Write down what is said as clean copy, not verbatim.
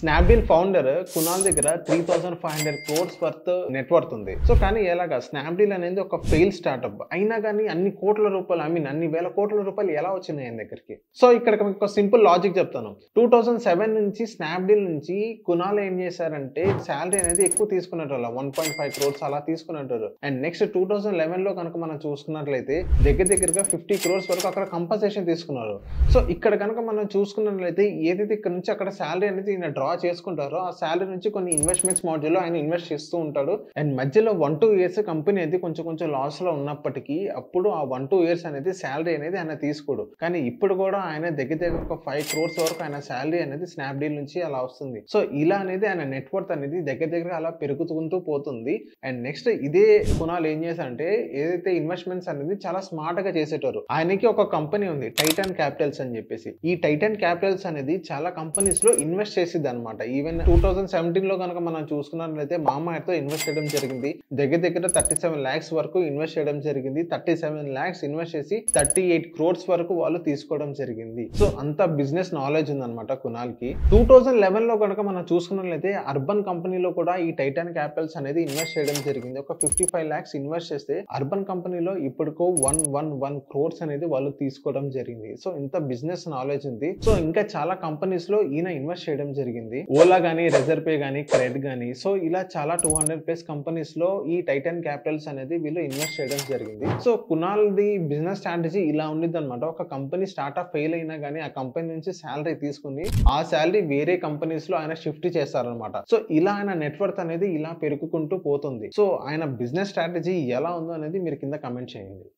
Snapdeal founder Kunal దగ్గర 3,500 crores net worth ఉంది. So కానీ ఎలాగా స్నాప్‌డీల్ అనేది ఒక ఫెయిల్ స్టార్టప్. అయినా గాని అన్ని కోట్ల రూపాయలు అన్ని వేల కోట్ల రూపాయలు ఎలా వచ్చినాయి ఆయన దగ్గరికి? సో ఇక్కడ ఒక సింపుల్ లాజిక్ చెప్తాను. 2007 నుంచి స్నాప్‌డీల్ నుంచి కునాల్ ఏం చేశారంటే సాలరీ అనేది ఎక్కువ తీసుకునేటోళ్ళు. 1.5 క్రోర్స్ అలా తీసుకునేటోళ్ళు. అండ్ నెక్స్ట్ 2011లో కనుక మనం చూసుకున్నట్లయితే దగ్గరగా 50 క్రోర్స్ వరకు అక్కడ కంపెన్సేషన్ తీసుకున్నారు. సో ఇక్కడ కనుక మనం చూసుకున్నట్లయితే ఏదైతే ఇక్కడ నుంచి అక్కడ సాలరీ అనేది ఈయన డ్రా చేసుకుంటారో ఆ సాలరీ నుంచి కొన్ని ఇన్వెస్ట్మెంట్స్ మోడ్యూల్లో ఆయన ఇన్వెస్ట్ చేస్తూ ఉంటాడు. అండ్ మధ్యలో 1-2 ఇయర్స్ కంపెనీ అనేది కొంచెం లాస్ లో ఉన్నప్పటికీ అప్పుడు ఆ 1-2 ఇయర్స్ అనేది సాలరీ అనేది ఆయన తీసుకోడు. కానీ ఇప్పుడు కూడా ఆయన దగ్గర ఒక 5 క్రోర్స్ వరకు ఆయన సాలరీ అనేది స్నాప్‌డీల్ నుంచి అలా వస్తుంది. సో ఇలా అనేది ఆయన నెట్వర్త్ అనేది దగ్గర అలా పెరుగుతుంటూ పోతుంది. అండ్ నెక్స్ట్ ఇదే కునాల్ ఏం చేశారంటే ఏదైతే ఇన్వెస్ట్మెంట్స్ అనేది చాలా స్మార్ట్ గా చేసేటారు. ఆయనకి ఒక కంపెనీ ఉంది టైటాన్ క్యాపిటల్స్ అని చెప్పేసి. ఈ టైటాన్ క్యాపిటల్స్ అనేది చాలా కంపెనీస్ లో ఇన్వెస్ట్ చేసిద్ది అనమాట. ఈవెన్ 2017 లో కనుక మనం చూసుకున్నట్లయితే మామాఎర్త్ తో ఇన్వెస్ట్ చేయడం జరిగింది. దగ్గర 37 lakhs వరకు ఇన్వెస్ట్ చేయడం జరిగింది. 37 lakhs ఇన్వెస్ట్ చేసి 38 crores వరకు వాళ్ళు తీసుకోవడం జరిగింది. సో అంత బిజినెస్ నాలెడ్జ్ ఉందన్నమాట కునాల్ కి. 2011 లో కనుక మనం చూసుకున్నట్లయితే అర్బన్ కంపెనీలో కూడా ఈ టైటాన్ క్యాపిటల్స్ అనేది ఇన్వెస్ట్ చేయడం జరిగింది. ఒక 55 lakhs ఇన్వెస్ట్ చేస్తే అర్బన్ కంపెనీలో ఇప్పటికో 1 crores అనేది వాళ్ళు తీసుకోవడం జరిగింది. సో ఇంత బిజినెస్ నాలెడ్జ్ ఉంది. సో ఇంకా చాలా కంపెనీస్ లో ఈయన ఇన్వెస్ట్ చేయడం జరిగింది. ఓలా గానీ, రెజర్పే గానీ, క్రెడ్ గానీ, సో ఇలా చాలా 200+ కంపెనీస్ లో ఈ టైటాన్ క్యాపిటల్స్ అనేది వీళ్ళు ఇన్వెస్ట్ చేయడం జరిగింది. So Kunal the business strategy ఇలా ఉండిద్ది అనమాట. ఒక కంపెనీ స్టార్ట్అప్ ఫెయిల్ అయినా గానీ ఆ కంపెనీ నుంచి సాలరీ తీసుకుని ఆ సాలరీ వేరే కంపెనీస్ లో ఆయన షిఫ్ట్ చేస్తారనమాట. సో ఇలా ఆయన నెట్వర్క్ అనేది ఇలా పెరుగుకుంటూ పోతుంది. సో ఆయన బిజినెస్ స్ట్రాటజీ ఎలా ఉందో అనేది మీరు కింద కమెంట్ చేయండి.